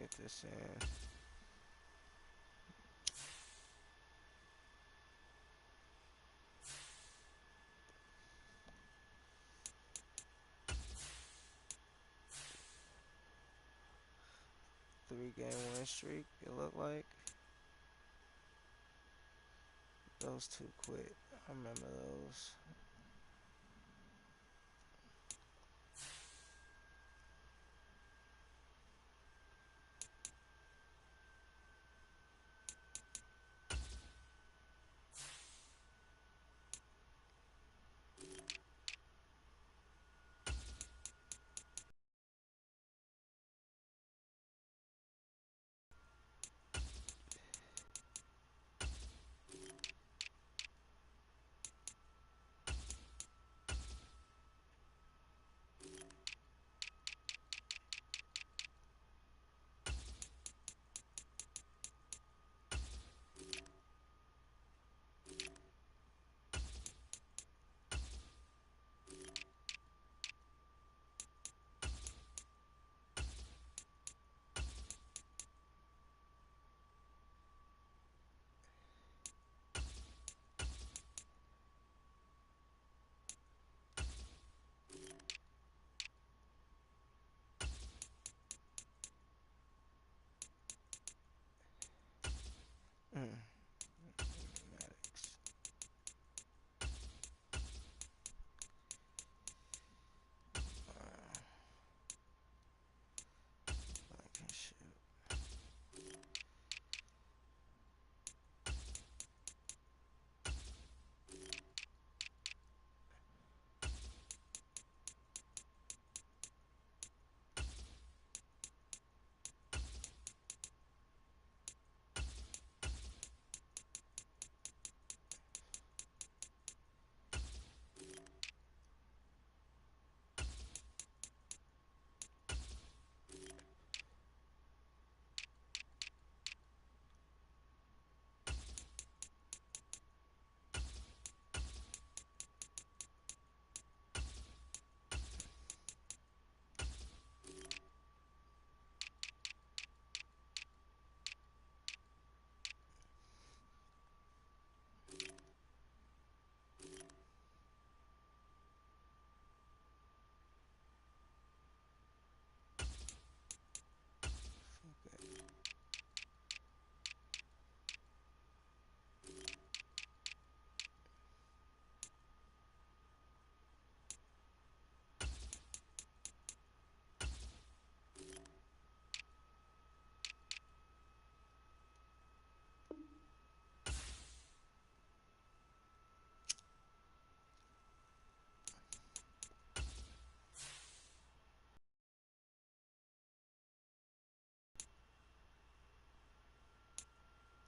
get this in. Three-game win streak, it looked like. Those two quit. I remember those. Maddox. Blankenship.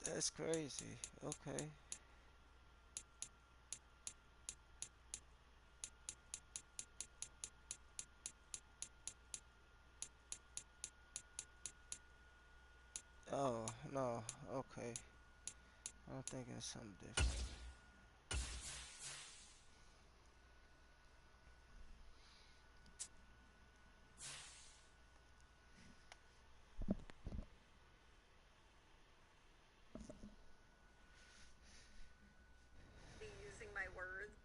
That's crazy. Okay. Oh, no. Okay. I'm thinking something different. Using my words.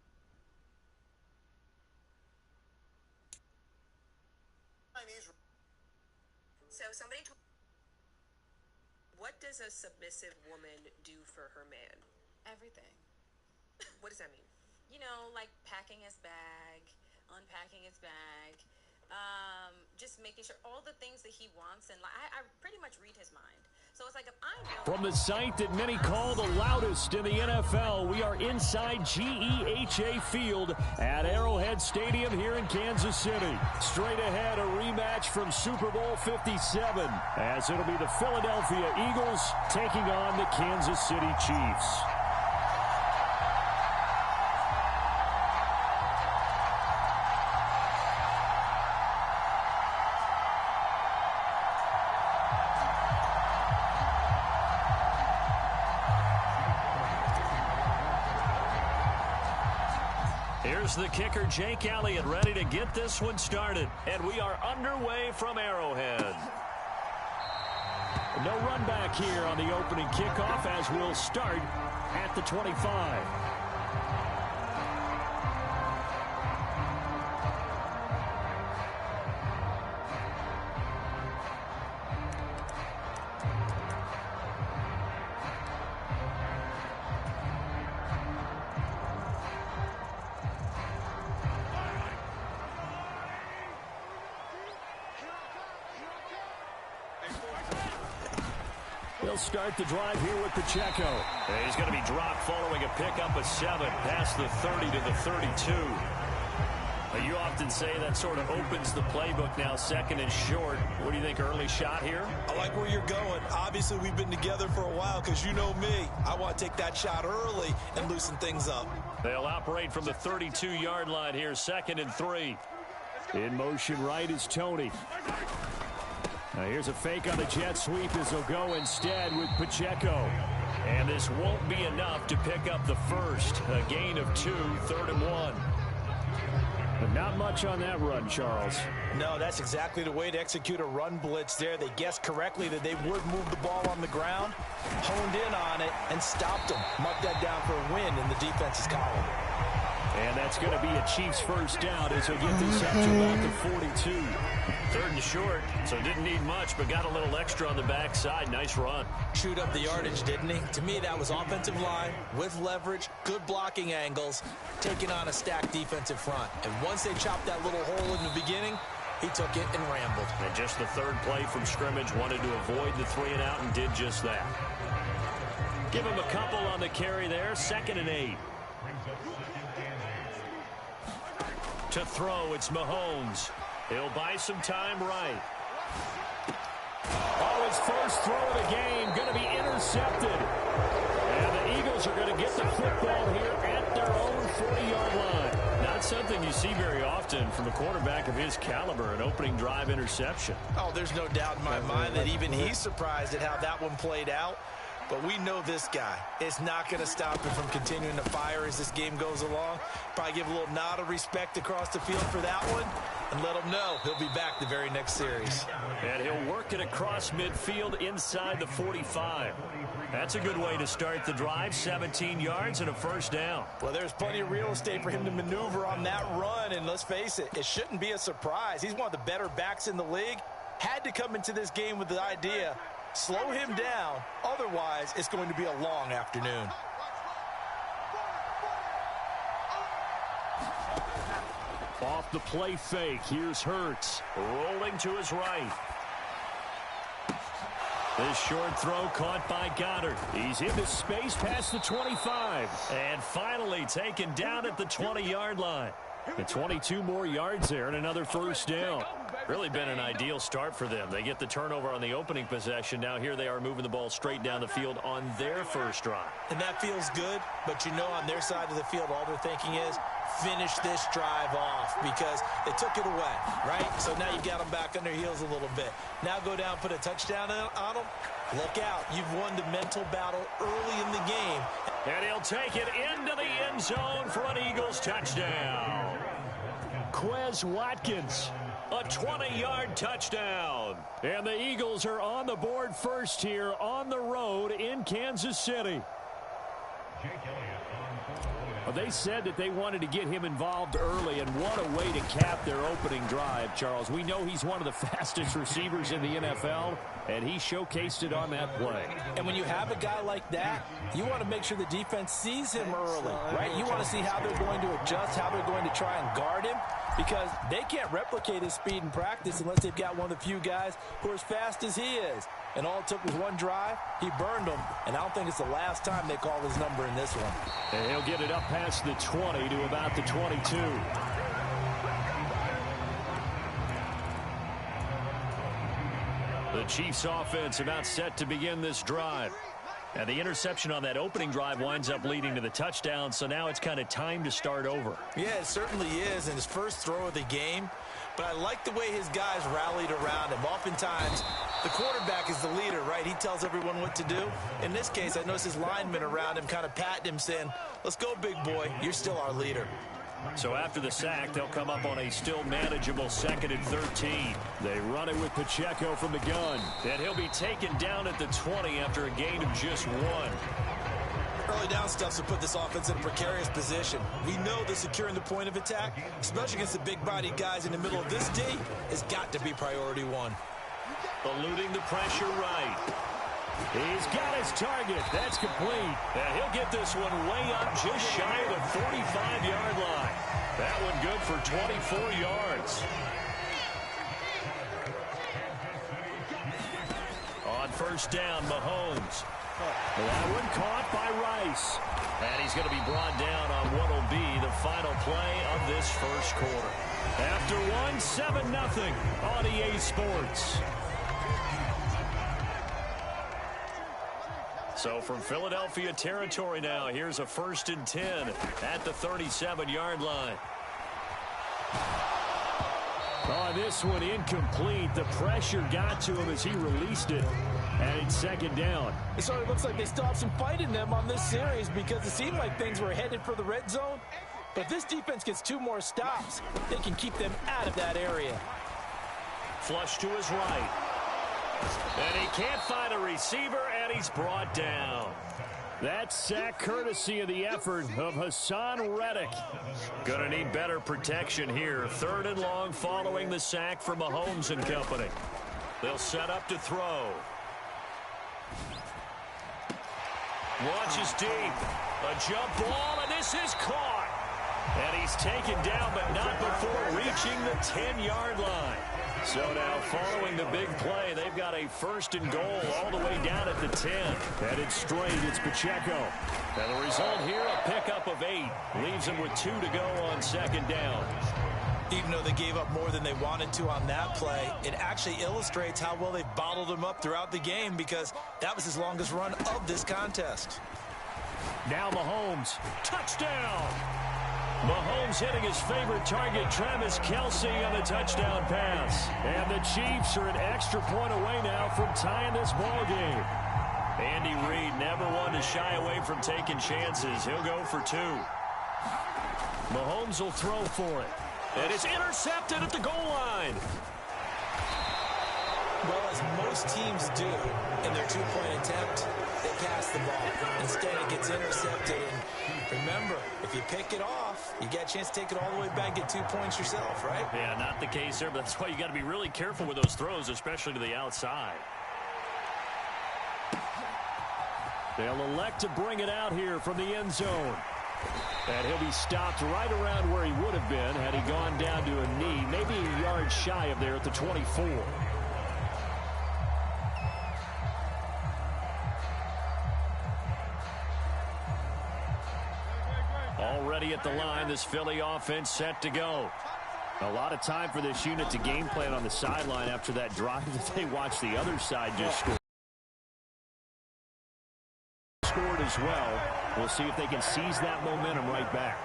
So somebody told, what does a submissive woman do for her man? Everything. What does that mean? You know, like packing his bag, unpacking his bag, just making sure all the things that he wants, and I pretty much read his mind. So it's like if I know. From the site that many call the loudest in the NFL, we are inside GEHA Field at Arrowhead Stadium here in Kansas City. Straight ahead, a rematch from Super Bowl 57, as it'll be the Philadelphia Eagles taking on the Kansas City Chiefs. Here's the kicker, Jake Elliott, ready to get this one started. And we are underway from Arrowhead. No run back here on the opening kickoff as we'll start at the 25. He'll start the drive here with Pacheco. And he's going to be dropped following a pickup of 7 past the 30 to the 32. You often say that sort of opens the playbook now, second and short. What do you think, early shot here? I like where you're going. Obviously, we've been together for a while because you know me. I want to take that shot early and loosen things up. They'll operate from the 32-yard line here, 2nd and 3. In motion right is Tony. Now here's a fake on the jet sweep as they'll go instead with Pacheco. And this won't be enough to pick up the first. A gain of 2, 3rd and 1. But not much on that run, Charles. No, that's exactly the way to execute a run blitz there. They guessed correctly that they would move the ball on the ground, honed in on it, and stopped them. Mark that down for a win in the defense's column. And that's going to be a Chiefs first down as they get this up to about the 42. 3rd and short, so didn't need much, but got a little extra on the backside. Nice run. Chewed up the yardage, didn't he? To me, that was offensive line with leverage, good blocking angles, taking on a stacked defensive front. And once they chopped that little hole in the beginning, he took it and rambled. And just the 3rd play from scrimmage, wanted to avoid the 3 and out and did just that. Give him a couple on the carry there, 2nd and 8. To throw, it's Mahomes. He'll buy some time right. Oh, his first throw of the game going to be intercepted. And the Eagles are going to get the football here at their own 40-yard line. Not something you see very often from a quarterback of his caliber, an opening drive interception. Oh, there's no doubt in my mind that even he's surprised at how that one played out. But we know this guy is not going to stop him from continuing to fire as this game goes along. Probably give a little nod of respect across the field for that one and let him know he'll be back the very next series. And he'll work it across midfield inside the 45. That's a good way to start the drive, 17 yards and a first down. Well, there's plenty of real estate for him to maneuver on that run, and let's face it, it shouldn't be a surprise. He's one of the better backs in the league. Had to come into this game with the idea, slow him down, otherwise it's going to be a long afternoon. Off the play fake, here's Hurts. Rolling to his right. This short throw caught by Goddard. He's into space past the 25. And finally taken down at the 20-yard line. And 22 more yards there and another first down. Really been an ideal start for them. They get the turnover on the opening possession. Now here they are moving the ball straight down the field on their first drive. And that feels good, but you know on their side of the field all they're thinking is finish this drive off because they took it away, right? So now you got them back on their heels a little bit. Now go down, put a touchdown on them. Look out. You've won the mental battle early in the game. And he'll take it into the end zone for an Eagles touchdown. Quez Watkins. A 20-yard touchdown. And the Eagles are on the board first here on the road in Kansas City. They said that they wanted to get him involved early, and what a way to cap their opening drive, Charles. We know he's one of the fastest receivers in the NFL, and he showcased it on that play. And when you have a guy like that, you want to make sure the defense sees him early, right? You want to see how they're going to adjust, how they're going to try and guard him, because they can't replicate his speed in practice unless they've got one of the few guys who are as fast as he is. And all it took was one drive. He burned them, and I don't think it's the last time they call his number in this one. And he'll get it up past the 20 to about the 22. The Chiefs offense about set to begin this drive. And the interception on that opening drive winds up leading to the touchdown, so now it's kind of time to start over. Yeah, it certainly is in his first throw of the game. But I like the way his guys rallied around him. Oftentimes, the quarterback is the leader, right? He tells everyone what to do. In this case, I noticed his linemen around him kind of patting him, saying, let's go, big boy. You're still our leader. So after the sack, they'll come up on a still manageable 2nd and 13. They run it with Pacheco from the gun. And he'll be taken down at the 20 after a gain of just 1. Early down stuff to put this offense in a precarious position. We know that securing the point of attack, especially against the big-bodied guys in the middle of this D, has got to be priority 1. Eluding the pressure right. He's got his target. That's complete. And he'll get this one way up just shy of the 45-yard line. That one good for 24 yards. On first down, Mahomes. That one caught by Rice. And he's going to be brought down on what will be the final play of this first quarter. After one, 7-0 on EA Sports. So from Philadelphia territory now, here's a 1st and 10 at the 37-yard line. Oh, this one incomplete. The pressure got to him as he released it. And it's 2nd down. It sort of looks like they still have some fight in them on this series because it seemed like things were headed for the red zone. But if this defense gets 2 more stops, they can keep them out of that area. Flush to his right. And he can't find a receiver, and he's brought down. That sack courtesy of the effort of Hassan Reddick. Gonna need better protection here. 3rd and long following the sack from Mahomes and company. They'll set up to throw. Launches deep. A jump ball, and this is caught. And he's taken down, but not before reaching the 10-yard line. So now, following the big play, they've got a 1st and goal all the way down at the 10. Headed straight, it's Pacheco. And the result here, a pickup of 8. Leaves him with 2 to go on 2nd down. Even though they gave up more than they wanted to on that play, it actually illustrates how well they've bottled him up throughout the game because that was his longest run of this contest. Now Mahomes. Touchdown! Mahomes hitting his favorite target, Travis Kelce, on the touchdown pass. And the Chiefs are an extra point away now from tying this ball game. Andy Reid never one to shy away from taking chances. He'll go for 2. Mahomes will throw for it. And it's intercepted at the goal line. Well, as most teams do in their 2-point attempt, they pass the ball. Instead, it gets intercepted. And remember, if you pick it off, you get a chance to take it all the way back and get 2 points yourself, right? Yeah, not the case there, but that's why you got to be really careful with those throws, especially to the outside. They'll elect to bring it out here from the end zone. And he'll be stopped right around where he would have been had he gone down to a knee, maybe a yard shy of there at the 24. Already at the line, this Philly offense set to go. A lot of time for this unit to game plan on the sideline after that drive that they watched the other side just scored as well. We'll see if they can seize that momentum right back.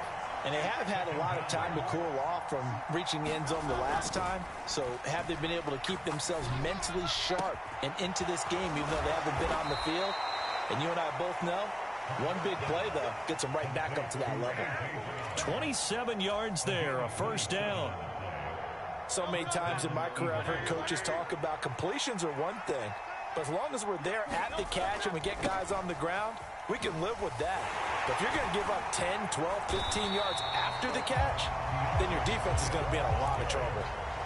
And they have had a lot of time to cool off from reaching the end zone the last time. So have they been able to keep themselves mentally sharp and into this game even though they haven't been on the field? And you and I both know, one big play, though, gets them right back up to that level. 27 yards there, a 1st down. So many times in my career I've heard coaches talk about completions are one thing. But as long as we're there at the catch and we get guys on the ground, we can live with that. But if you're going to give up 10, 12, 15 yards after the catch, then your defense is going to be in a lot of trouble.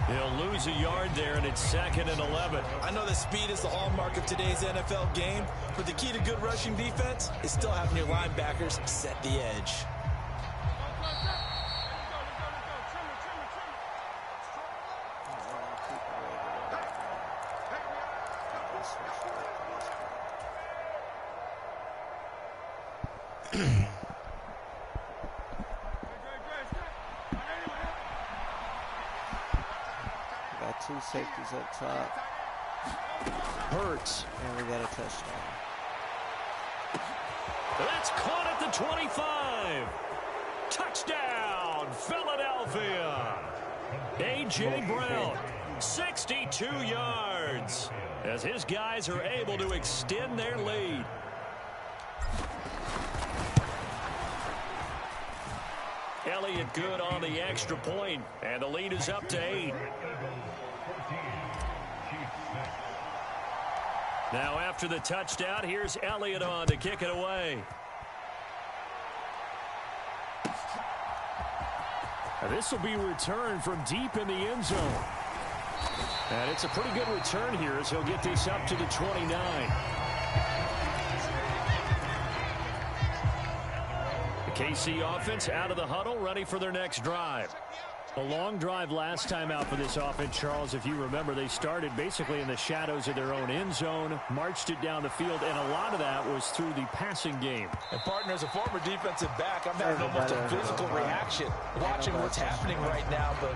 He'll lose a yard there, and it's 2nd and 11. I know that speed is the hallmark of today's NFL game, but the key to good rushing defense is still having your linebackers set the edge. Got 2 safeties up top. Hurts. And we got a touchdown. That's caught at the 25. Touchdown, Philadelphia. A.J. Brown, 62 yards, as his guys are able to extend their lead. Elliott good on the extra point, and the lead is up to 8. Now after the touchdown, here's Elliott on to kick it away. This will be returned from deep in the end zone. And it's a pretty good return here as he'll get this up to the 29. The KC offense out of the huddle, ready for their next drive. A long drive last time out for this offense, Charles. If you remember, they started basically in the shadows of their own end zone, marched it down the field, and a lot of that was through the passing game. And, partner, as a former defensive back, I'm having almost a physical reaction watching what's happening right now. But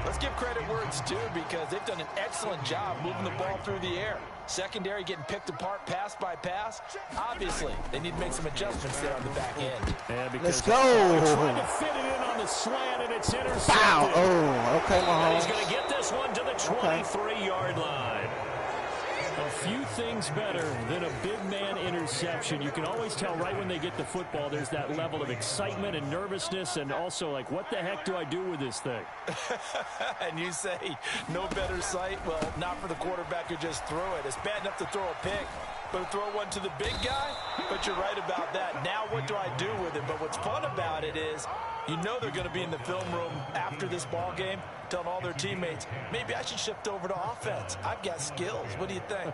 let's give credit where it's due because they've done an excellent job moving the ball through the air. Secondary getting picked apart pass by pass. Obviously, they need to make some adjustments there on the back end. Let's go. Trying to fit it in on the slant, and it's intercepted. Bow. Oh, okay, Mahomes. He's going to get this one to the 23-yard line. A few things better than a big man interception. You can always tell right when they get the football, there's that level of excitement and nervousness, and also like, what the heck do I do with this thing? And you say, no better sight? Well, not for the quarterback who just threw it. It's bad enough to throw a pick, but to throw one to the big guy? But you're right about that. Now what do I do with it? But what's fun about it is, you know they're going to be in the film room after this ball game, telling all their teammates, maybe I should shift over to offense. I've got skills. What do you think?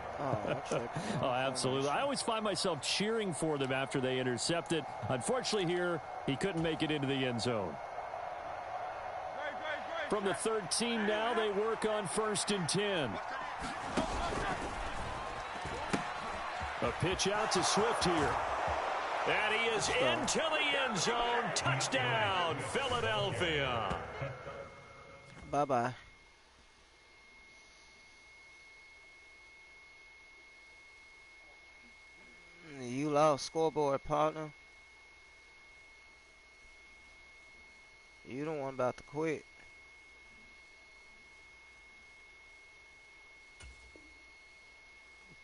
Oh, absolutely. I always find myself cheering for them after they intercept it. Unfortunately here, he couldn't make it into the end zone. From the 13 now, they work on 1st and 10. A pitch out to Swift here. And he is into the end zone. Touchdown, Philadelphia. Bye-bye. You lost scoreboard, partner. You the one about to quit.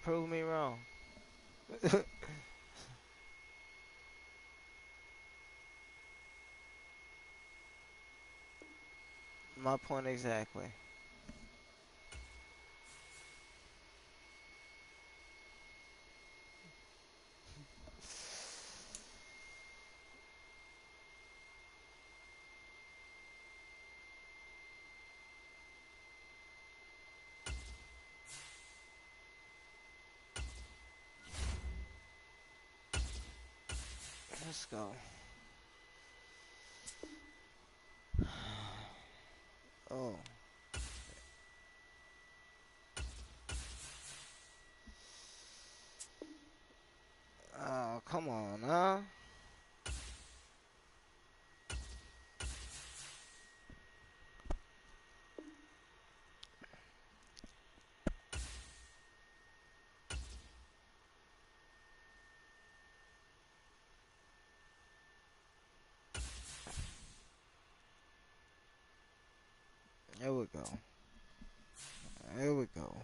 Prove me wrong. My point exactly. Let's go. Oh. Oh, come on, huh? Here we go. Here we go.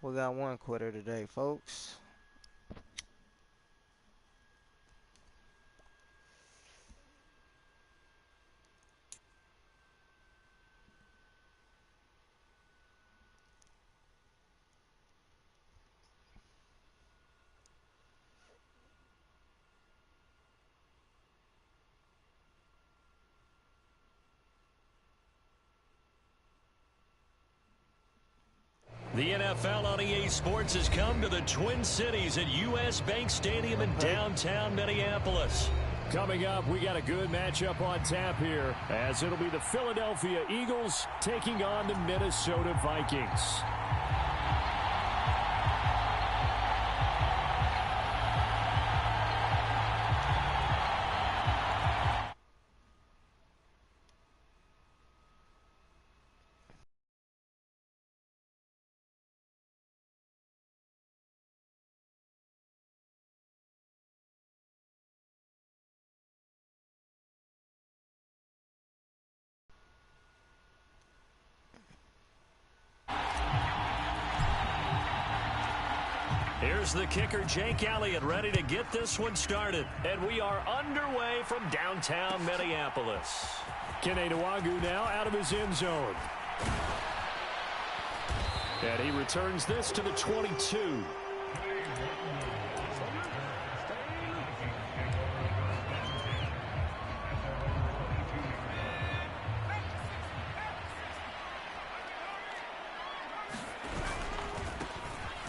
We got one quitter today, folks. The NFL on EA Sports has come to the Twin Cities at U.S. Bank Stadium in downtown Minneapolis. Coming up, we got a good matchup on tap here, as it'll be the Philadelphia Eagles taking on the Minnesota Vikings. Here's the kicker, Jake Elliott, ready to get this one started. And we are underway from downtown Minneapolis. Kene Nwangwu now out of his end zone. And he returns this to the 22.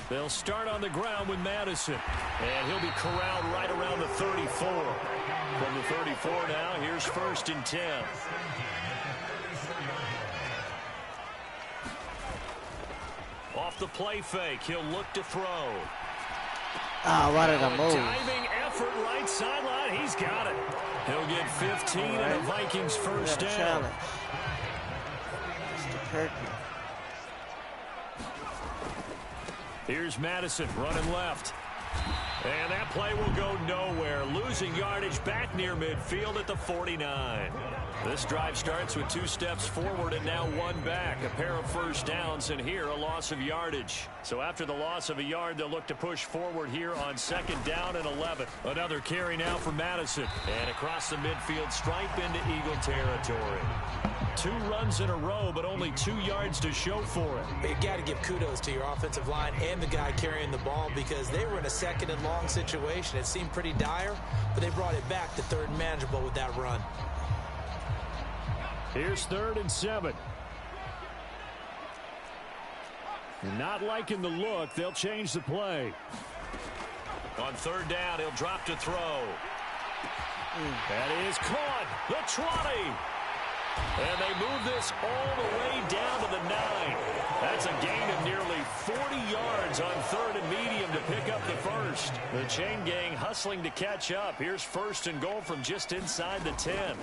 They'll start on the ground with Madison. And he'll be corralled right around the 34. From the 34 now, here's 1st and 10. Off the play fake, he'll look to throw. What did I move? Diving effort right sideline, he's got it. He'll get 15 and a Vikings first down. Challenge. Mr. Kirky. Here's Madison running left. And that play will go nowhere. Losing yardage back near midfield at the 49. This drive starts with 2 steps forward and now 1 back. A pair of first downs, and here a loss of yardage. So after the loss of a yard, they'll look to push forward here on 2nd down and 11. Another carry now for Madison. And across the midfield stripe into Eagle territory. 2 runs in a row, but only 2 yards to show for it. You got to give kudos to your offensive line and the guy carrying the ball because they were in a 2nd and long situation. It seemed pretty dire, but they brought it back to 3rd and manageable with that run. Here's 3rd and 7. Not liking the look. They'll change the play. On 3rd down, he'll drop to throw. That is caught. The 20. And they move this all the way down to the 9. That's a gain of nearly 40 yards on 3rd and medium to pick up the first. The chain gang hustling to catch up. Here's 1st and goal from just inside the 10.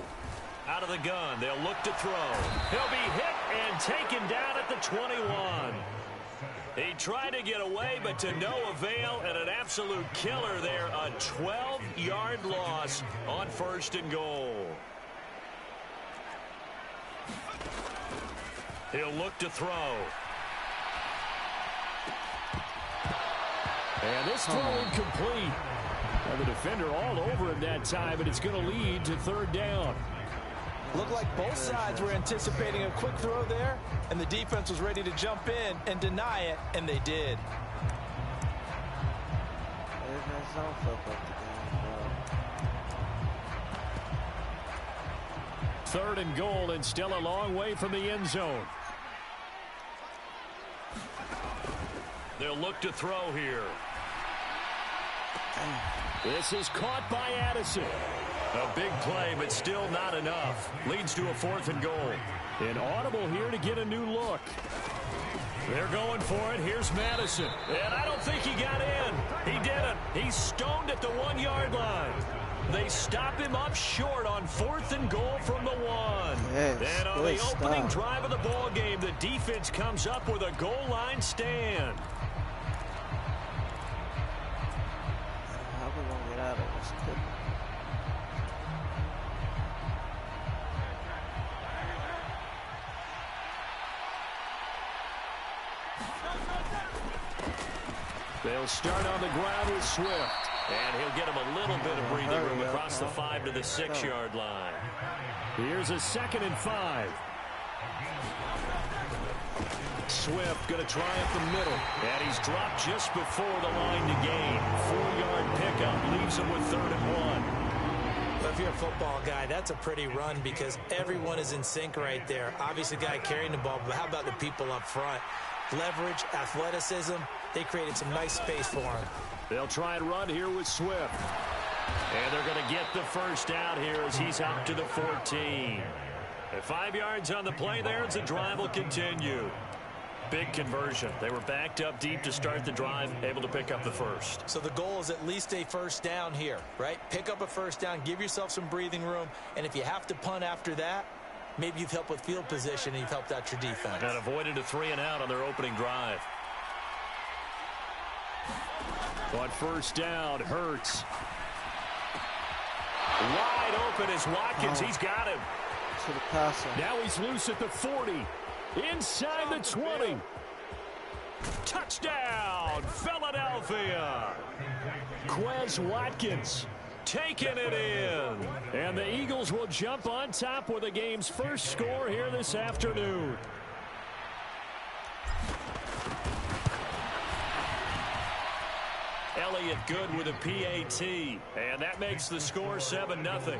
Out of the gun, they'll look to throw. He'll be hit and taken down at the 21. He tried to get away, but to no avail, and an absolute killer there. A 12-yard loss on 1st and goal. He'll look to throw. And this throw incomplete. And the defender all over him that time, and it's going to lead to 3rd down. Looked like both sides were anticipating a quick throw there, and the defense was ready to jump in and deny it, and they did. 3rd and goal, and still a long way from the end zone. They'll look to throw here. This is caught by Addison. A big play, but still not enough. Leads to a 4th and goal. An audible here to get a new look. They're going for it. Here's Madison. And I don't think he got in. He didn't. He's stoned at the 1-yard line. They stop him up short on 4th and goal from the 1. Yes, and on the opening drive of the ball game, the defense comes up with a goal line stand. How are we going to get out of this quick? They'll start on the ground with Swift. And he'll get him a little bit of breathing room across the 5 to the 6-yard line. Here's a 2nd and 5. Swift going to try up the middle. And he's dropped just before the line to gain. 4-yard pickup leaves him with 3rd and 1. But if you're a football guy, that's a pretty run because everyone is in sync right there. Obviously, the guy carrying the ball, but how about the people up front? Leverage, athleticism, they created some nice space for him. They'll try and run here with Swift. And they're going to get the first down here as he's up to the 14. At 5 yards on the play there as the drive will continue. Big conversion. They were backed up deep to start the drive, able to pick up the first. So the goal is at least a first down here, right? Pick up a first down, give yourself some breathing room, and if you have to punt after that, maybe you've helped with field position and you've helped out your defense. And avoided a 3-and-out on their opening drive. On 1st down, Hurts. Wide open is Watkins. He's got him. To the passer. Now he's loose at the 40. Inside the 20. Touchdown, Philadelphia. Quez Watkins taking it in. And the Eagles will jump on top with the game's first score here this afternoon. Elliott good with a PAT. And that makes the score 7-0.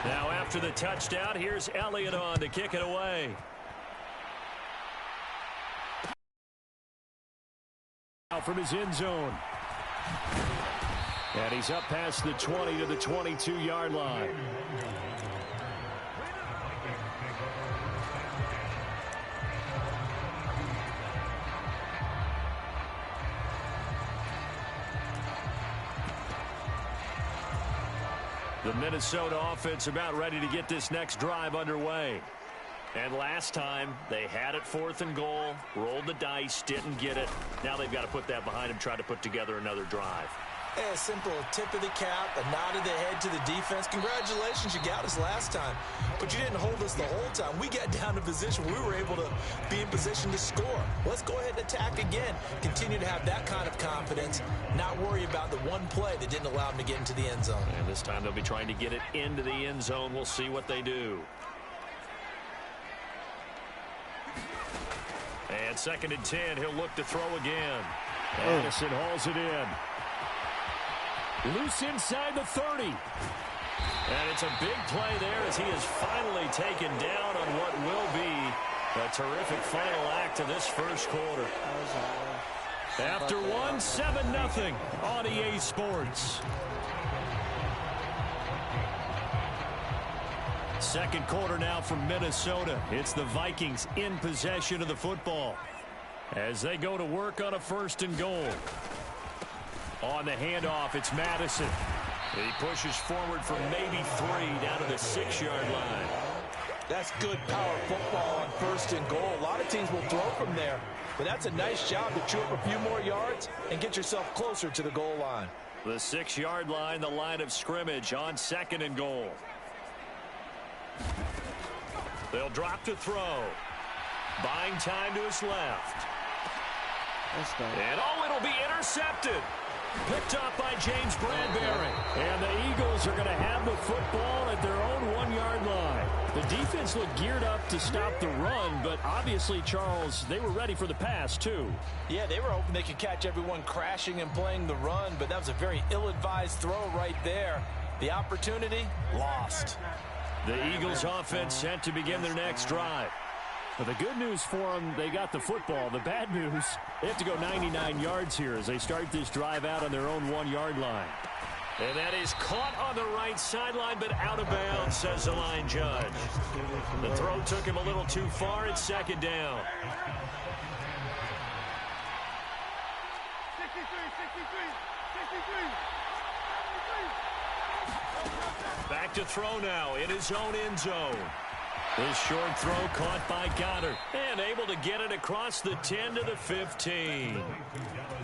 Now after the touchdown, here's Elliott on to kick it away. Out from his end zone. And he's up past the 20 to the 22-yard line. The Minnesota offense about ready to get this next drive underway. And last time, they had it 4th and goal, rolled the dice, didn't get it. Now they've got to put that behind them, try to put together another drive. A simple tip of the cap, a nod of the head to the defense. Congratulations, you got us last time. But you didn't hold us the whole time. We got down to position. We were able to be in position to score. Let's go ahead and attack again. Continue to have that kind of confidence. Not worry about the one play that didn't allow them to get into the end zone. And this time they'll be trying to get it into the end zone. We'll see what they do. And 2nd and 10. He'll look to throw again. Addison hauls it in. Loose inside the 30. And it's a big play there as he is finally taken down on what will be a terrific final act of this first quarter. After 7-0 on EA Sports. Second quarter now from Minnesota. It's the Vikings in possession of the football as they go to work on a 1st and goal. On the handoff, it's Madison. He pushes forward for maybe 3 down to the 6-yard line. That's good power football on 1st and goal. A lot of teams will throw from there, but that's a nice job to chew up a few more yards and get yourself closer to the goal line. The 6-yard line, the line of scrimmage on 2nd and goal. They'll drop to throw. Buying time to his left. And it'll be intercepted. Picked up by James Bradbury. And the Eagles are going to have the football at their own 1-yard line. The defense looked geared up to stop the run, but obviously, Charles, they were ready for the pass, too. Yeah, they were hoping they could catch everyone crashing and playing the run, but that was a very ill-advised throw right there. The opportunity, lost. The Eagles offense set to begin their next drive. But the good news for them, they got the football. The bad news, they have to go 99 yards here as they start this drive out on their own 1-yard line. And that is caught on the right sideline, but out of bounds, says the line judge. The throw took him a little too far. It's 2nd down. 63. Back to throw now in his own end zone. This short throw caught by Goddard and able to get it across the 10 to the 15.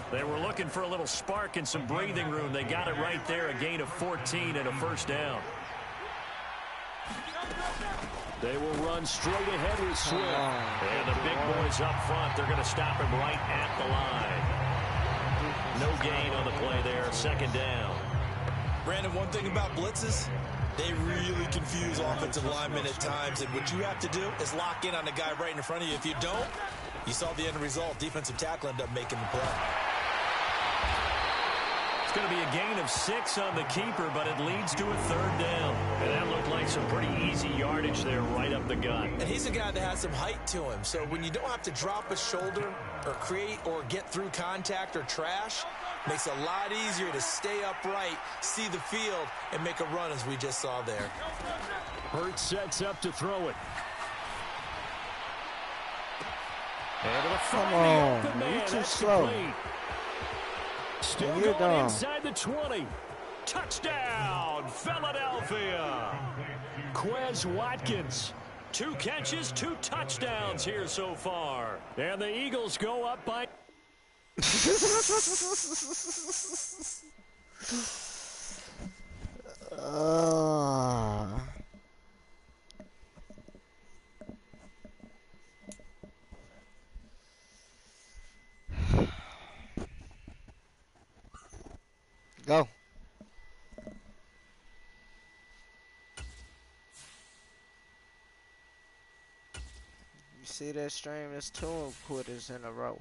They were looking for a little spark and some breathing room. They got it right there, a gain of 14 and a 1st down. They will run straight ahead with Swift. And the big boys up front, they're going to stop him right at the line. No gain on the play there, 2nd down. Brandon, one thing about blitzes, they really confuse offensive linemen at times, and what you have to do is lock in on the guy right in front of you. If you don't, you saw the end result. Defensive tackle ended up making the play. It's going to be a gain of 6 on the keeper, but it leads to a 3rd down. And that looked like some pretty easy yardage there right up the gut. And he's a guy that has some height to him, so when you don't have to drop a shoulder or create or get through contact or trash, makes it a lot easier to stay upright, see the field, and make a run as we just saw there. Hurts sets up to throw it. And to Come on, you're too slow. Still going inside the 20. Touchdown, Philadelphia. Quez Watkins. 2 catches, 2 touchdowns here so far. And the Eagles go up by... Go. You see that stream? There's 2 quitters in a row.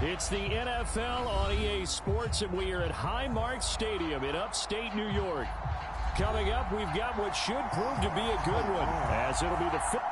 It's the NFL on EA Sports, and we are at Highmark Stadium in upstate New York. Coming up, we've got what should prove to be a good one, as it'll be the fifth.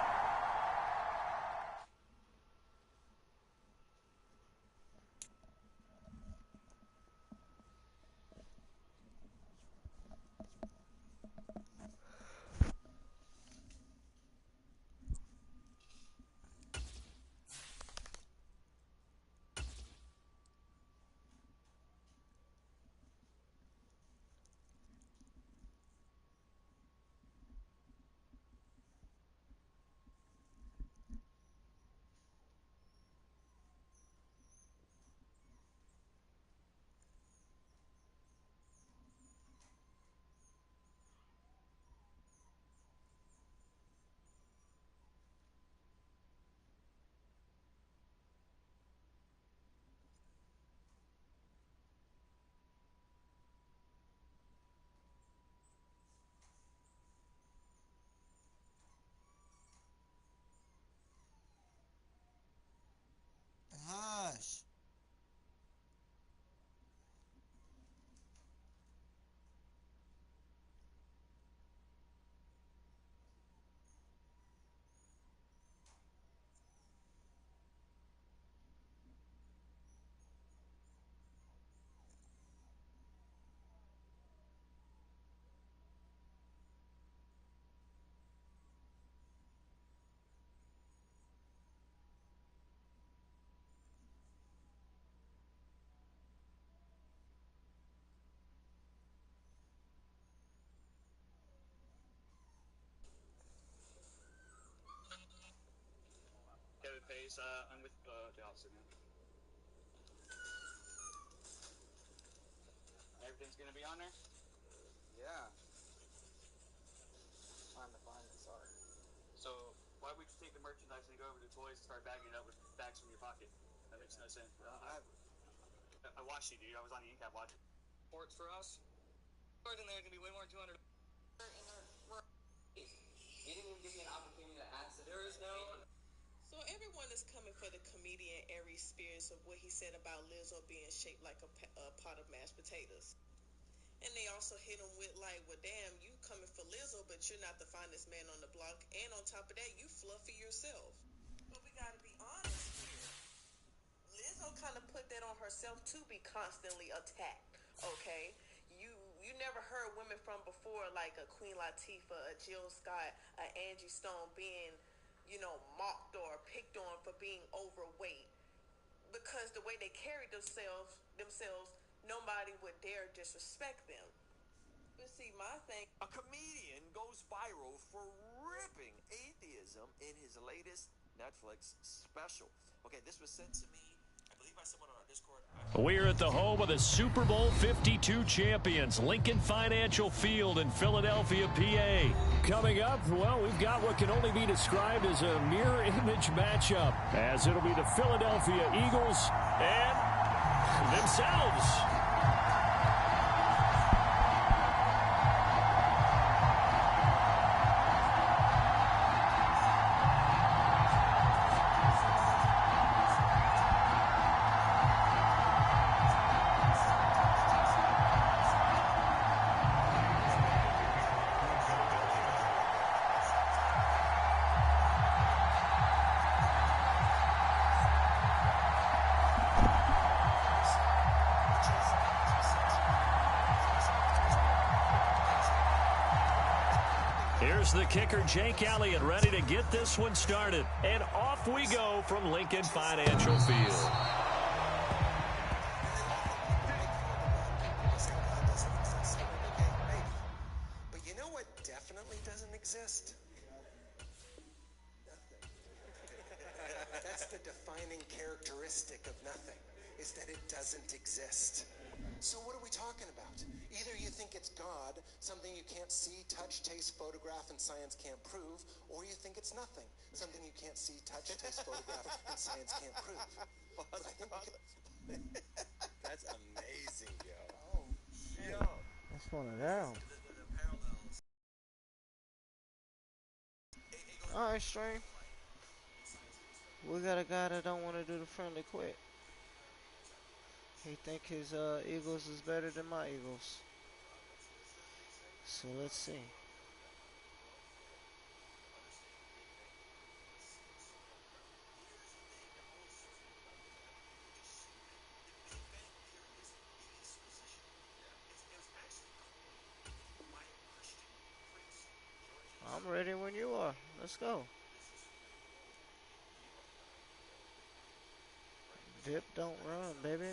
Hush. Kevin Pace, I'm with the officer now. Everything's gonna be on there? Yeah. Trying to find it, sorry. So, why would you take the merchandise and go over to toys and start bagging it up with bags from your pocket? That makes no sense. I watched you, dude. I was on the in-cab watching. Ports for us? More than there, gonna be way more than 200. You didn't even give me an opportunity to answer. There is no... So everyone is coming for the comedian Aries Spears of what he said about Lizzo being shaped like a pot of mashed potatoes. And they also hit him with like, well, damn, you coming for Lizzo, but you're not the finest man on the block. And on top of that, you fluffy yourself. But we got to be honest here. Lizzo kind of put that on herself to be constantly attacked, okay? You never heard women from before like a Queen Latifah, a Jill Scott, a Angie Stone being, mocked or picked on for being overweight, because the way they carried themselves, nobody would dare disrespect them. But see, my thing... A comedian goes viral for ripping atheism in his latest Netflix special. Okay, this was sent to me, I believe, by someone on our Discord. We're at the home of the Super Bowl 52 champions, Lincoln Financial Field in Philadelphia, PA. Coming up, well, we've got what can only be described as a mirror image matchup, as it'll be the Philadelphia Eagles and themselves. Here's the kicker, Jake Elliott, ready to get this one started. And off we go from Lincoln Financial Field. But you know what definitely doesn't exist? Nothing. That's the defining characteristic of nothing, is that it doesn't exist. So what are we talking about? Either you think it's God, something you can't see, touch, taste, photograph, and science can't prove, or you think it's nothing, something you can't see, touch, taste, photograph, and science can't prove. But I think that's amazing, yo. Oh, yo. That's one of them. Alright, Stream. We got a guy that don't want to do the friendly quit. He think his Eagles is better than my Eagles. So let's see. I'm ready when you are. Let's go. Dip don't run, baby.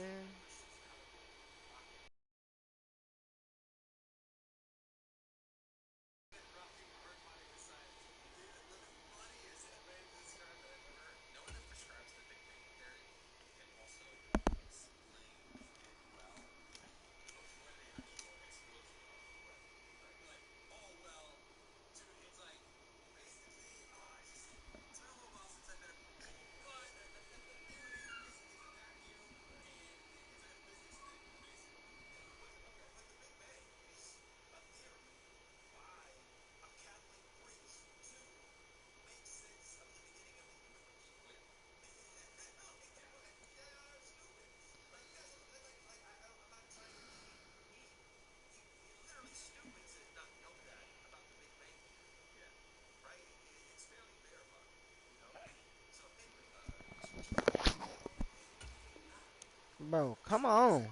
Bro, come on.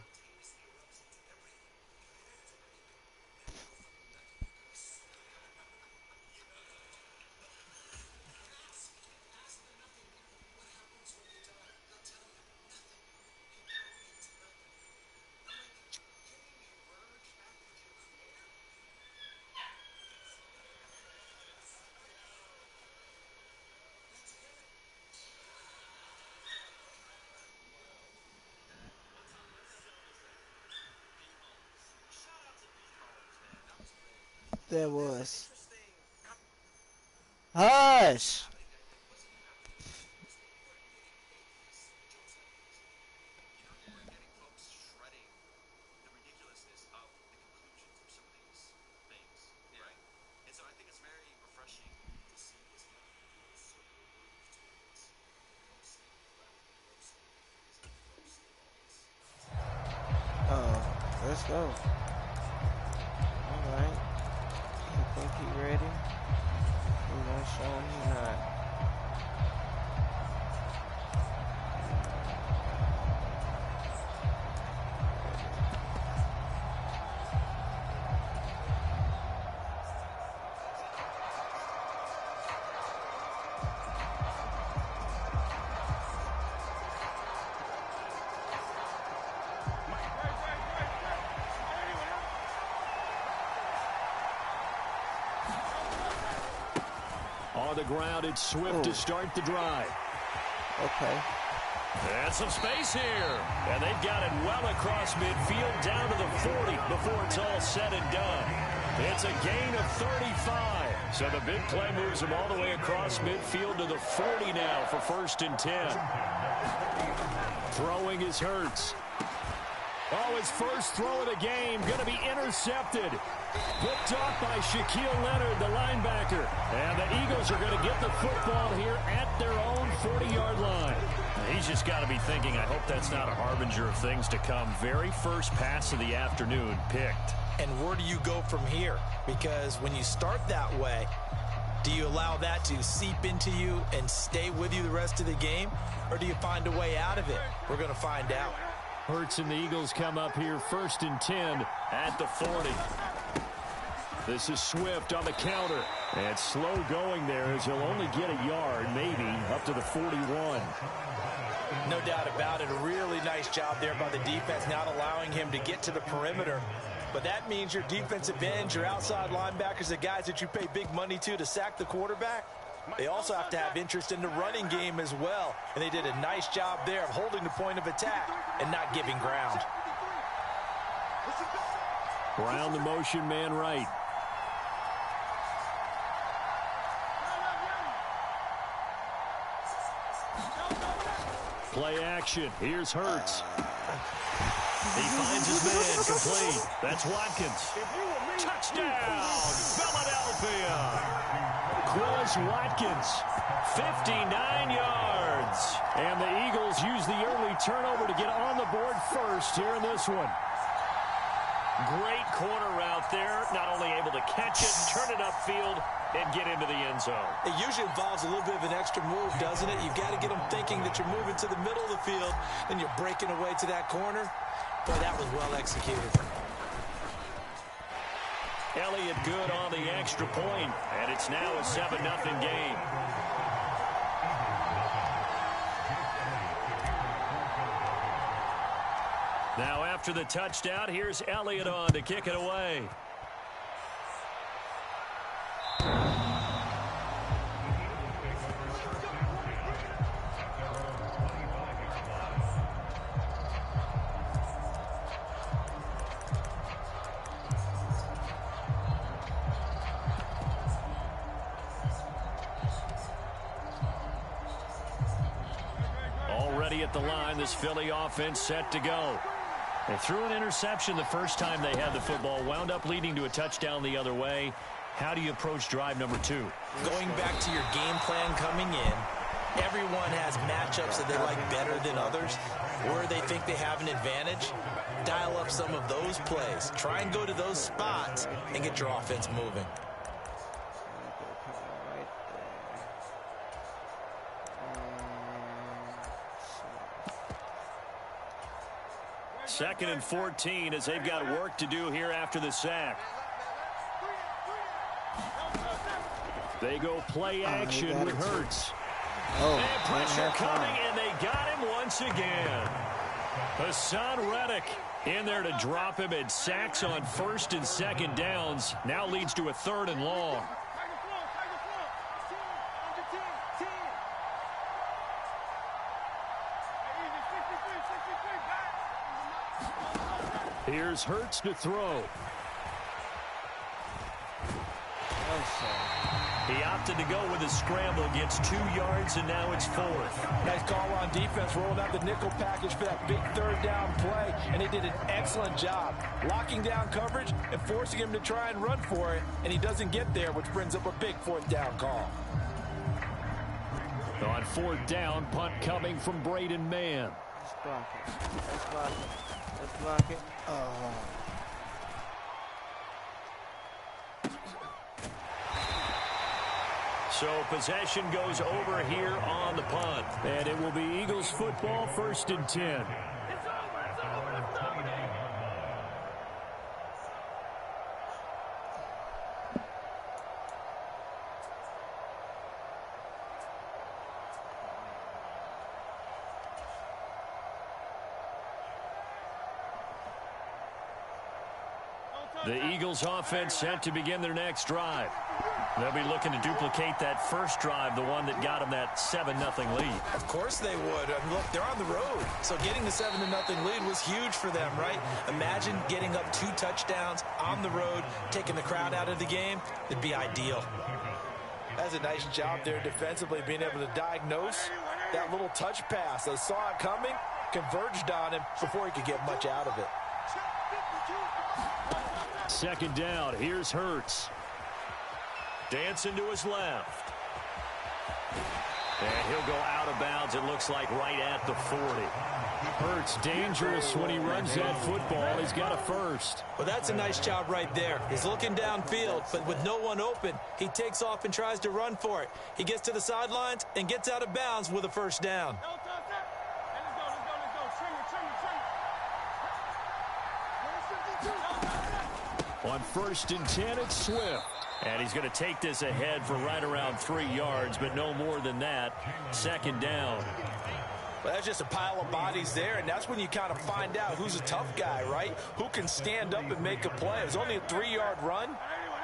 There was. Hush! Let's go. Alright. You think he ready? We gonna show him he not. On the ground, it's Swift to start the drive. Okay. And some space here. And they've got it well across midfield down to the 40 before it's all said and done. It's a gain of 35. So the big play moves him all the way across midfield to the 40 now for 1st and 10. Throwing is Hurts. Oh, his first throw of the game going to be intercepted. Picked off by Shaquille Leonard, the linebacker. And the Eagles are going to get the football here at their own 40-yard line. He's just got to be thinking, I hope that's not a harbinger of things to come. Very first pass of the afternoon picked. And where do you go from here? Because when you start that way, do you allow that to seep into you and stay with you the rest of the game? Or do you find a way out of it? We're going to find out. Hurts and the Eagles come up here 1st and 10 at the 40. This is Swift on the counter. And slow going there as he'll only get a yard, maybe, up to the 41. No doubt about it. A really nice job there by the defense, not allowing him to get to the perimeter. But that means your defensive ends, your outside linebackers, the guys that you pay big money to sack the quarterback, they also have to have interest in the running game as well. And they did a nice job there of holding the point of attack and not giving ground. Brown the motion man right. Play action. Here's Hurts. He finds his man complete. That's Watkins. Touchdown, Philadelphia. Quez Watkins, 59 yards. And the Eagles use the early turnover to get on the board first here in this one. Great corner route there. Not only able to catch it, turn it upfield, and get into the end zone. It usually involves a little bit of an extra move, doesn't it? You've got to get them thinking that you're moving to the middle of the field, and you're breaking away to that corner. Boy, that was well executed. Elliott good on the extra point, and it's now a 7-0 game. Now after the touchdown, here's Elliott on to kick it away. Already at the line, this Philly offense set to go. They threw an interception the first time they had the football, wound up leading to a touchdown the other way. How do you approach drive number 2? Going back to your game plan coming in, everyone has matchups that they like better than others, where they think they have an advantage. Dial up some of those plays. Try and go to those spots and get your offense moving. Second and 14 as they've got work to do here after the sack. They go play action with Hurts. And pressure coming, and they got him once again. Hassan Reddick in there to drop him, and sacks on first and second downs. Now leads to a 3rd and long. Here's Hurts to throw. He opted to go with a scramble, gets 2 yards, and now it's 4th. Nice call on defense, rolling out the nickel package for that big 3rd down play, and they did an excellent job locking down coverage and forcing him to try and run for it, and he doesn't get there, which brings up a big 4th down call. On 4th down, punt coming from Braden Mann. Let's block it. Let's block it. Let's block it. Oh. So possession goes over here on the punt. And it will be Eagles football, 1st and 10. The Eagles offense set to begin their next drive. They'll be looking to duplicate that first drive, the one that got them that 7-0 lead. Of course they would. I mean, look, they're on the road. So getting the 7-0 lead was huge for them, right? Imagine getting up 2 touchdowns on the road, taking the crowd out of the game. It'd be ideal. That's a nice job there defensively, being able to diagnose that little touch pass. They saw it coming, converged on him before he could get much out of it. 2nd down. Here's Hurts. Dancing to his left. And he'll go out of bounds, it looks like, right at the 40. Hurts dangerous when he runs that football. He's got a first. Well, that's a nice job right there. He's looking downfield, but with no one open, he takes off and tries to run for it. He gets to the sidelines and gets out of bounds with a first down. On 1st and 10, it's Swift. And he's going to take this ahead for right around 3 yards, but no more than that. 2nd down. Well, that's just a pile of bodies there, and that's when you kind of find out who's a tough guy, right? Who can stand up and make a play. It was only a 3-yard run,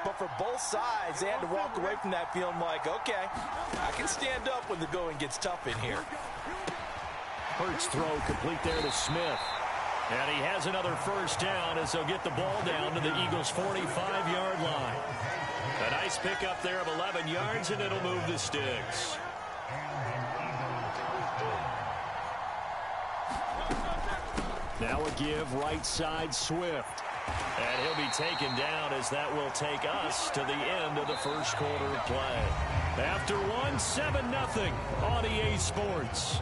but for both sides, they had to walk away from that feeling like, okay, I can stand up when the going gets tough in here. Hurts throw complete there to Smith. And he has another 1st down as they'll get the ball down to the Eagles' 45-yard line. A nice pickup there of 11 yards, and it'll move the sticks. Now a give right side Swift. And he'll be taken down as that will take us to the end of the first quarter of play. After one, 7-0 on EA Sports.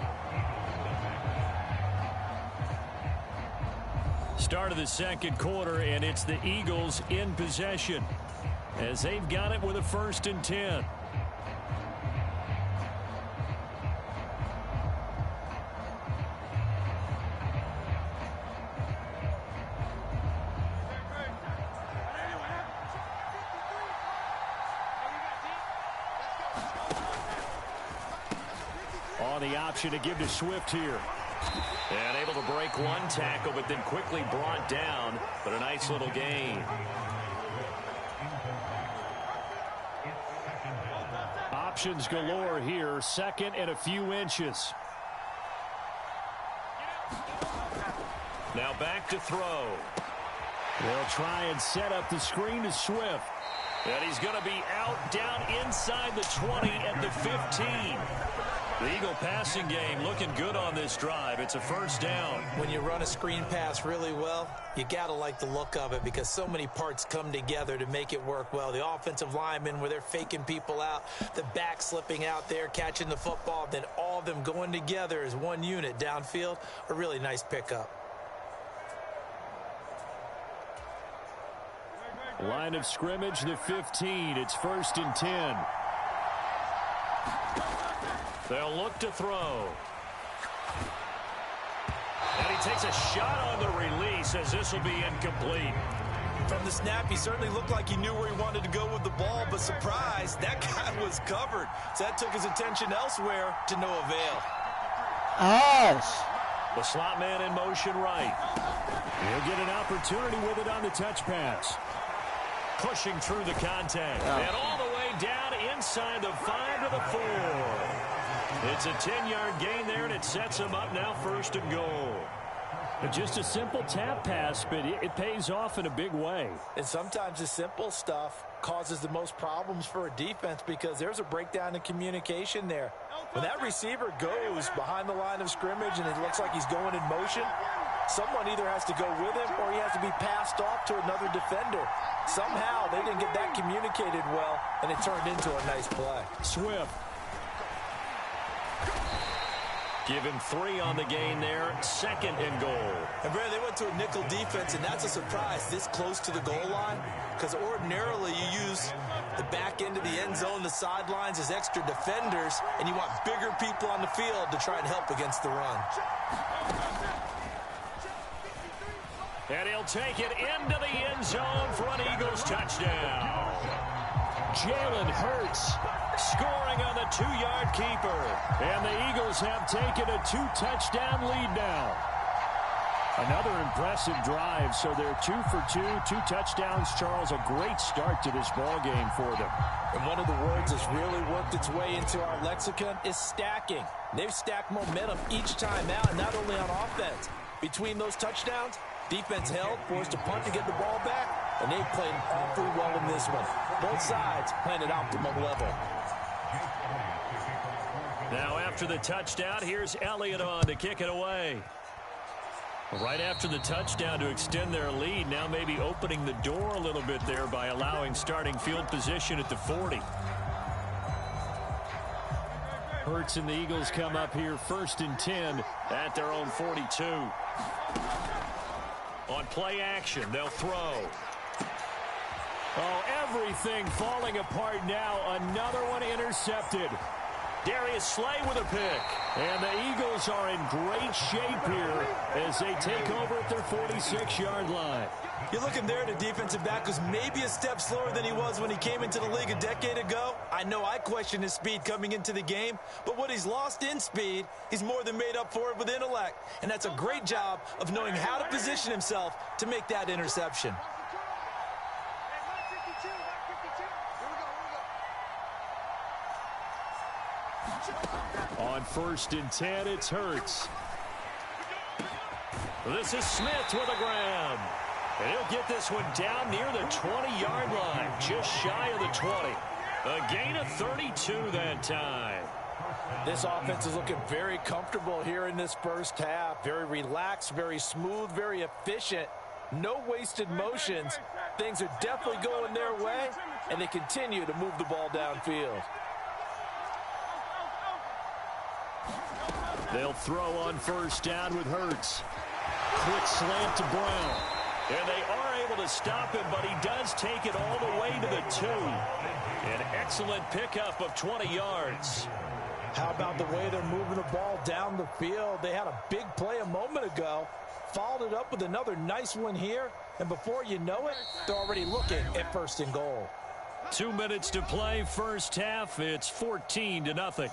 Start of the second quarter, and it's the Eagles in possession as they've got it with a 1st and 10. On the option to give to Swift here. And able to break one tackle, but then quickly brought down. But a nice little gain. Options galore here. 2nd and a few inches. Now back to throw. They'll try and set up the screen to Swift. And he's going to be out down inside the 20 at the 15. The Eagle passing game looking good on this drive. It's a 1st down. When you run a screen pass really well, you got to like the look of it because so many parts come together to make it work well. The offensive linemen where they're faking people out, the back slipping out there, catching the football, then all of them going together as one unit downfield. A really nice pickup. Line of scrimmage, the 15. It's 1st and 10. They'll look to throw. And he takes a shot on the release as this will be incomplete. From the snap, he certainly looked like he knew where he wanted to go with the ball, but surprise, that guy was covered. So that took his attention elsewhere to no avail. The slot man in motion right. He'll get an opportunity with it on the touch pass. Pushing through the contact. And all the way down inside the 5 to the 4. It's a 10-yard gain there, and it sets him up now 1st and goal. But just a simple tap pass, but it pays off in a big way. And sometimes the simple stuff causes the most problems for a defense because there's a breakdown in communication there. When that receiver goes behind the line of scrimmage and it looks like he's going in motion, someone either has to go with him or he has to be passed off to another defender. Somehow they didn't get that communicated well, and it turned into a nice play. Swift. Give him 3 on the gain there. 2nd and goal. And Brad, they went to a nickel defense, and that's a surprise this close to the goal line because ordinarily you use the back end of the end zone, the sidelines as extra defenders, and you want bigger people on the field to try and help against the run. And he'll take it into the end zone for an Eagles touchdown. Jalen Hurts scoring on the 2-yard keeper. And the Eagles have taken a 2-touchdown lead now. Another impressive drive, so they're 2 for 2, 2 touchdowns. Charles, a great start to this ball game for them. And one of the words that's really worked its way into our lexicon is stacking. They've stacked momentum each time out, and not only on offense. Between those touchdowns, defense held, forced a punt to get the ball back, and they played awfully well in this one. Both sides playing at optimum level. Now after the touchdown, here's Elliott on to kick it away. Right after the touchdown to extend their lead, now maybe opening the door a little bit there by allowing starting field position at the 40. Hurts and the Eagles come up here 1st and 10 at their own 42. On play action, they'll throw. Oh, everything falling apart now. Another one intercepted. Darius Slay with a pick. And the Eagles are in great shape here as they take over at their 46-yard line. You're looking there at a defensive back who's maybe a step slower than he was when he came into the league a decade ago. I know I questioned his speed coming into the game, but what he's lost in speed, he's more than made up for it with intellect. And that's a great job of knowing how to position himself to make that interception. On 1st and 10, it's Hurts. This is Smith with a grab. And he'll get this one down near the 20-yard line, just shy of the 20. A gain of 32 that time. This offense is looking very comfortable here in this first half. Very relaxed, very smooth, very efficient. No wasted motions. Things are definitely going their way, and they continue to move the ball downfield. They'll throw on 1st down with Hurts. Quick slant to Brown. And they are able to stop him, but he does take it all the way to the 2. An excellent pickup of 20 yards. How about the way they're moving the ball down the field? They had a big play a moment ago, followed it up with another nice one here, and before you know it, they're already looking at 1st and goal. 2 minutes to play, first half. It's 14-0.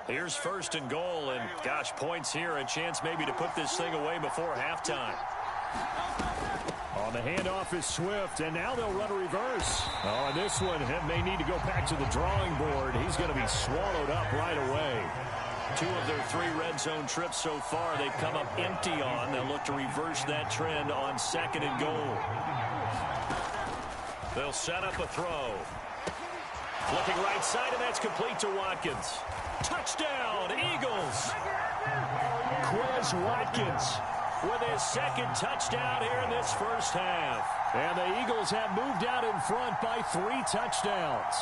Here's 1st and goal, and gosh, points here, a chance maybe to put this thing away before halftime. On the handoff is Swift, and now they'll run a reverse. Oh, and this one may need to go back to the drawing board. He's going to be swallowed up right away. 2 of their 3 red zone trips so far, they've come up empty on. They'll look to reverse that trend on 2nd and goal. They'll set up a throw. Looking right side, and that's complete to Watkins. Touchdown, Eagles. Quez Watkins with his 2nd touchdown here in this first half. And the Eagles have moved out in front by 3 touchdowns.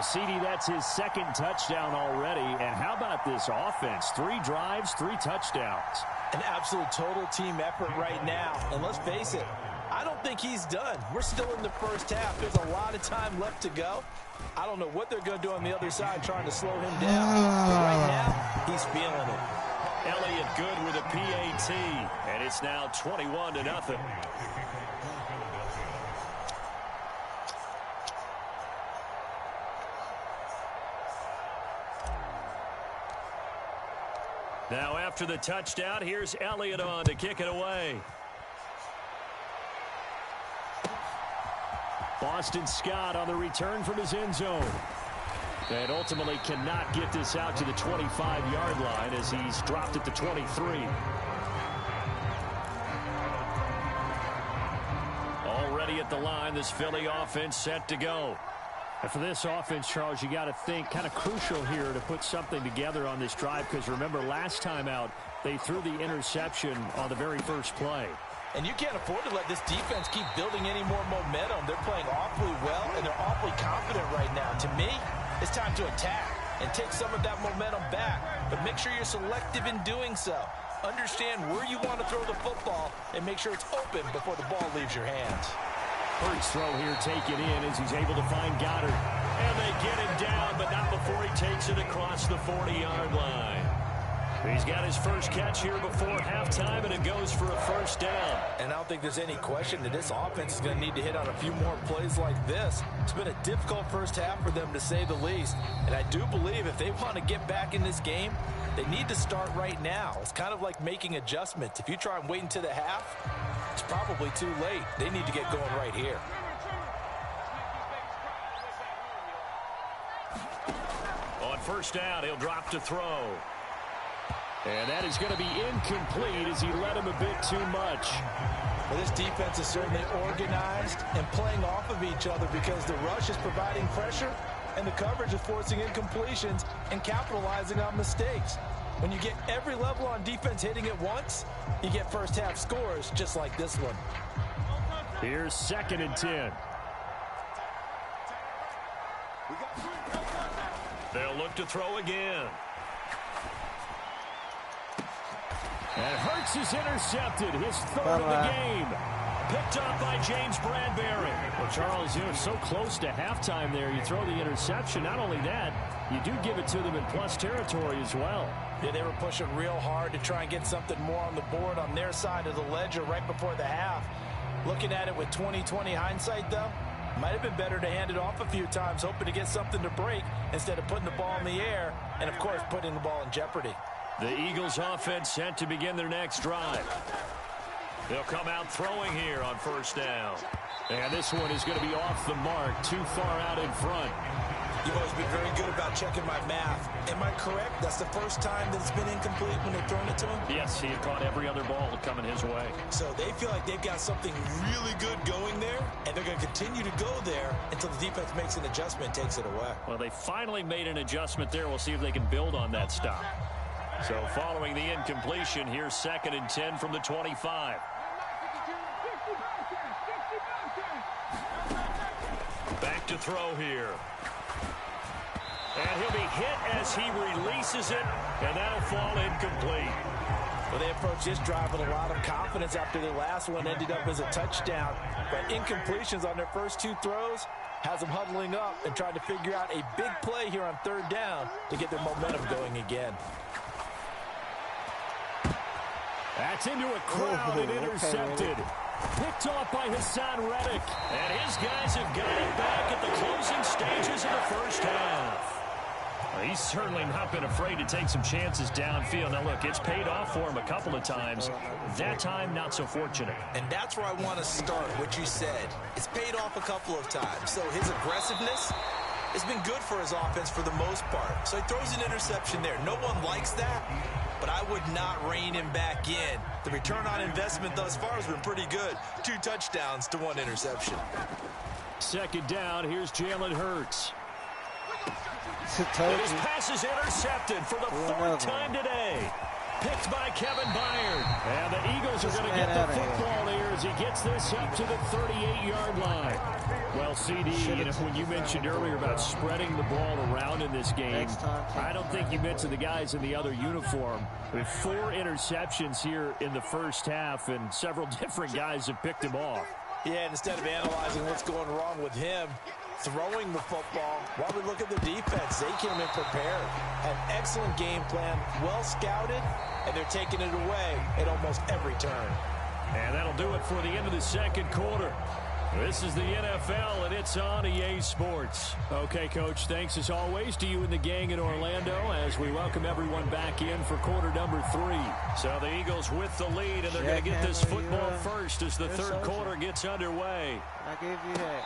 CD, that's his 2nd touchdown already. And how about this offense? 3 drives, 3 touchdowns. An absolute total team effort right now. And let's face it, I don't think he's done. We're still in the first half. There's a lot of time left to go. I don't know what they're going to do on the other side trying to slow him down. But right now, he's feeling it. Elliott good with a PAT. And it's now 21-0. Now after the touchdown, here's Elliott on to kick it away. Boston Scott on the return from his end zone. And ultimately cannot get this out to the 25-yard line as he's dropped at the 23. Already at the line, this Philly offense set to go. And for this offense, Charles, you got to think kind of crucial here to put something together on this drive, because remember last time out they threw the interception on the very first play. And you can't afford to let this defense keep building any more momentum. They're playing awfully well, and they're awfully confident right now. To me, it's time to attack and take some of that momentum back. But make sure you're selective in doing so. Understand where you want to throw the football and make sure it's open before the ball leaves your hands. Hurts throw here taken in as he's able to find Goddard. And they get him down, but not before he takes it across the 40-yard line. He's got his first catch here before halftime, and it goes for a first down. And I don't think there's any question that this offense is going to need to hit on a few more plays like this. It's been a difficult first half for them, to say the least. And I do believe if they want to get back in this game, they need to start right now. It's kind of like making adjustments. If you try and wait until the half, it's probably too late. They need to get going right here. On first down, he'll drop to throw. And that is going to be incomplete as he led him a bit too much. Well, this defense is certainly organized and playing off of each other because the rush is providing pressure and the coverage is forcing incompletions and capitalizing on mistakes. When you get every level on defense hitting at once, you get first half scores just like this one. Here's 2nd and 10. They'll look to throw again. And Hurts is intercepted, his third of the game. Picked up by James Bradbury. Well, Charles, you're so close to halftime there. You throw the interception. Not only that, you do give it to them in plus territory as well. Yeah, they were pushing real hard to try and get something more on the board on their side of the ledger right before the half. Looking at it with 20/20 hindsight, though, might have been better to hand it off a few times, hoping to get something to break instead of putting the ball in the air and, of course, putting the ball in jeopardy. The Eagles offense set to begin their next drive. They'll come out throwing here on first down. And this one is going to be off the mark, too far out in front. You've always been very good about checking my math. Am I correct? That's the first time that it's been incomplete when they've thrown it to him? Yes, he had caught every other ball coming his way. So they feel like they've got something really good going there, and they're going to continue to go there until the defense makes an adjustment and takes it away. Well, they finally made an adjustment there. We'll see if they can build on that stop. So following the incompletion, here's 2nd and 10 from the 25. Back to throw here. And he'll be hit as he releases it, and that'll fall incomplete. Well, they approached this drive with a lot of confidence after their last one ended up as a touchdown. But incompletions on their first 2 throws has them huddling up and trying to figure out a big play here on 3rd down to get their momentum going again. That's into a crowd and intercepted. Picked off by Hassan Reddick. And his guys have got it back at the closing stages of the first half. Well, he's certainly not been afraid to take some chances downfield. Now, look, it's paid off for him a couple of times. That time, not so fortunate. And that's where I want to start, what you said. It's paid off a couple of times. So his aggressiveness has been good for his offense for the most part. So he throws an interception there. No one likes that, but I would not rein him back in. The return on investment thus far has been pretty good. 2 touchdowns to 1 interception. 2nd down, here's Jalen Hurts. His pass is intercepted for the 4th time today. Picked by Kevin Byard. And the Eagles are going to get the football here as he gets this up to the 38-yard line. Well, CD, when you mentioned earlier about spreading the ball around in this game, I don't think you mentioned the guys in the other uniform. With 4 interceptions here in the first half, and several different guys have picked him off. Yeah, and instead of analyzing what's going wrong with him, throwing the football, while we look at the defense, they came in prepared. Had excellent game plan, well scouted, and they're taking it away at almost every turn. And that'll do it for the end of the 2nd quarter. This is the NFL, and it's on EA Sports. Okay, Coach, thanks as always to you and the gang in Orlando as we welcome everyone back in for quarter number 3. So the Eagles with the lead, and they're going to get this football first as the 3rd quarter gets underway. I gave you that.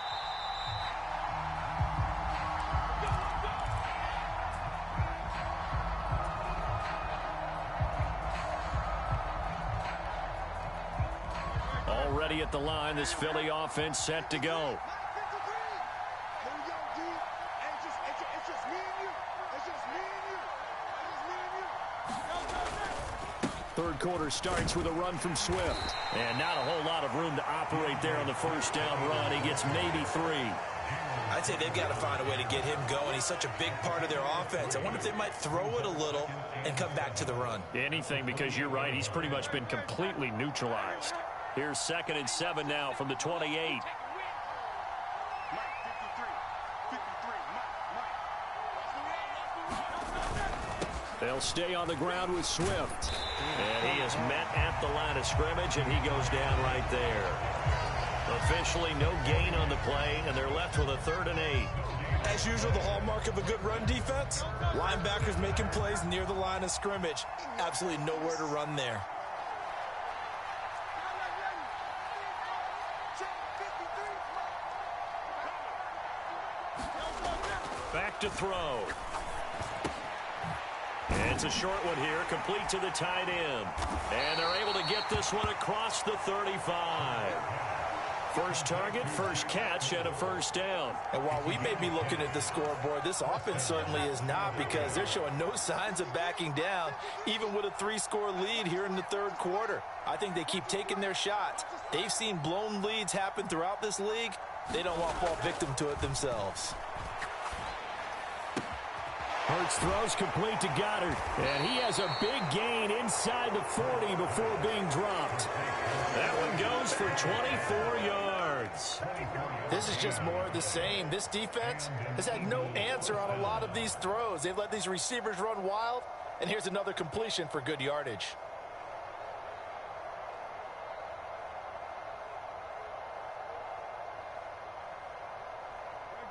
Already at the line, this Philly offense set to go. Third quarter starts with a run from Swift. And not a whole lot of room to operate there on the first down run. He gets maybe 3. I'd say they've got to find a way to get him going. He's such a big part of their offense. I wonder if they might throw it a little and come back to the run. Anything, because you're right. He's pretty much been completely neutralized. Here's 2nd and 7 now from the 28. They'll stay on the ground with Swift. And he is met at the line of scrimmage, and he goes down right there. Officially no gain on the play, and they're left with a 3rd and 8. As usual, the hallmark of a good run defense, linebackers making plays near the line of scrimmage. Absolutely nowhere to run there. Back to throw. And it's a short one here, complete to the tight end. And they're able to get this one across the 35. First target, first catch, and a first down. And while we may be looking at the scoreboard, this offense certainly is not, because they're showing no signs of backing down, even with a 3-score lead here in the 3rd quarter. I think they keep taking their shots. They've seen blown leads happen throughout this league. They don't want to fall victim to it themselves. Hurts throws complete to Goddard. And he has a big gain inside the 40 before being dropped. That one goes for 24 yards. This is just more of the same. This defense has had no answer on a lot of these throws. They've let these receivers run wild, and here's another completion for good yardage.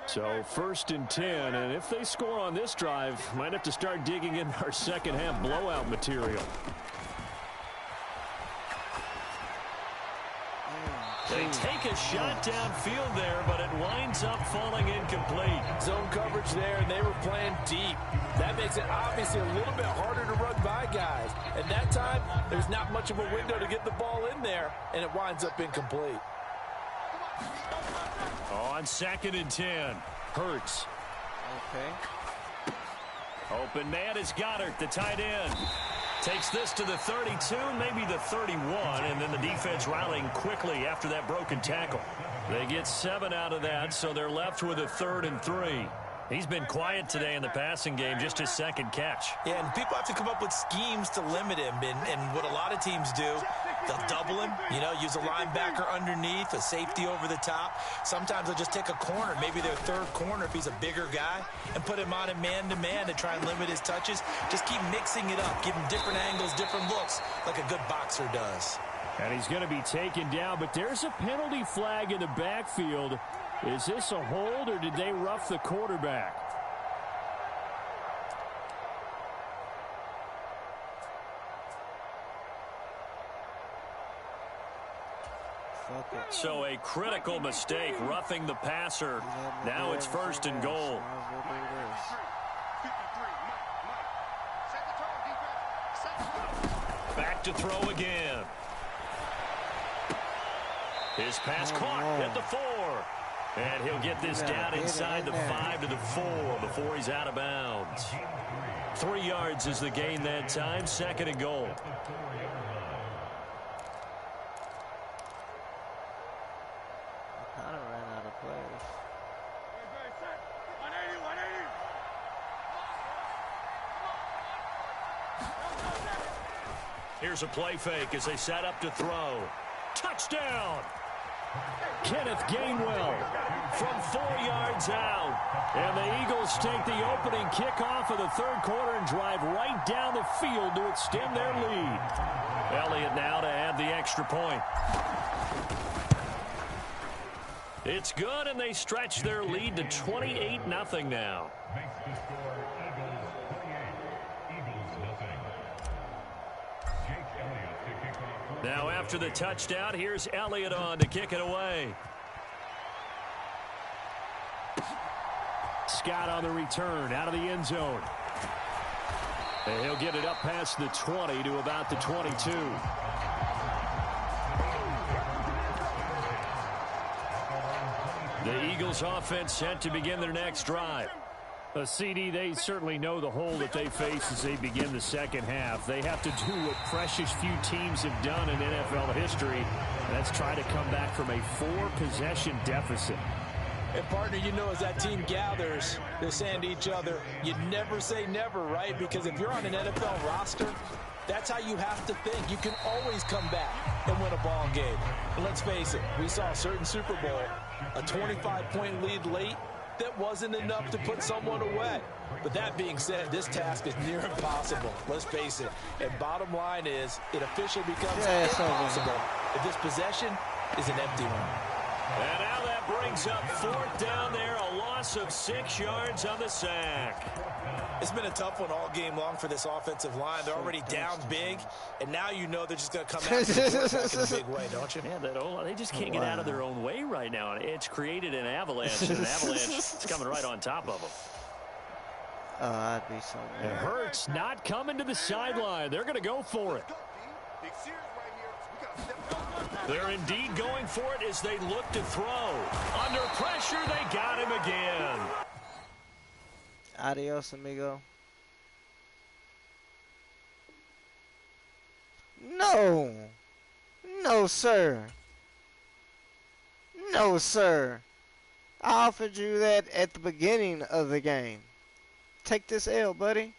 So 1st and 10, and if they score on this drive, might have to start digging in our second half blowout material. They take a shot downfield there, but it winds up falling incomplete. Zone coverage there, and they were playing deep. That makes it obviously a little bit harder to run by guys. At that time, there's not much of a window to get the ball in there, and it winds up incomplete. On 2nd and 10, Hurts. Okay. Open man is Goddard, the tight end. Takes this to the 32, maybe the 31, and then the defense rallying quickly after that broken tackle. They get 7 out of that, so they're left with a 3rd and 3. He's been quiet today in the passing game, just his 2nd catch. Yeah, and people have to come up with schemes to limit him, and what a lot of teams do, they'll double him, use a linebacker underneath, a safety over the top. Sometimes they'll just take a corner, maybe their 3rd corner if he's a bigger guy, and put him on a man-to-man to try and limit his touches. Just keep mixing it up, give him different angles, different looks, like a good boxer does. And he's going to be taken down, but there's a penalty flag in the backfield. Is this a hold, or did they rough the quarterback? So a critical mistake, roughing the passer. Now it's 1st and goal. Back to throw again. His pass caught at the 4. And he'll get this down inside the 5 to the 4 before he's out of bounds. 3 yards is the gain that time, 2nd and goal. Kind of ran out of players. Here's a play fake as they set up to throw. Touchdown! Kenneth Gainwell From 4 yards out. And the Eagles take the opening kickoff of the 3rd quarter and drive right down the field to extend their lead. Elliott now to add the extra point. It's good, and they stretch their lead to 28-0 now. Now after the touchdown, here's Elliott on to kick it away. Scott on the return out of the end zone. And he'll get it up past the 20 to about the 22. The Eagles offense set to begin their next drive. A CD, they certainly know the hole that they face as they begin the second half. They have to do what precious few teams have done in NFL history, and that's try to come back from a 4-possession deficit. And, partner, as that team gathers, they're saying to each other, you never say never, right? Because if you're on an NFL roster, that's how you have to think. You can always come back and win a ball game. And let's face it, we saw a certain Super Bowl, a 25-point lead late, that wasn't enough to put someone away. But that being said, this task is near impossible. Let's face it. And bottom line is, it officially becomes impossible if this possession is an empty one. And now that brings up 4th down there, a loss of 6 yards on the sack. It's been a tough one all game long for this offensive line. They're already down big, and now they're just going to come after the quarterback in a big way, don't you? Yeah, they just can't get out of their own way right now. It's created an avalanche, and an avalanche is coming right on top of them. Oh, I'd be so mad. And Hurts not coming to the sideline. They're going to go for it. They're indeed going for it as they look to throw. Under pressure, they got him again. Adios, amigo. No. No, sir. No, sir. I offered you that at the beginning of the game. Take this L, buddy.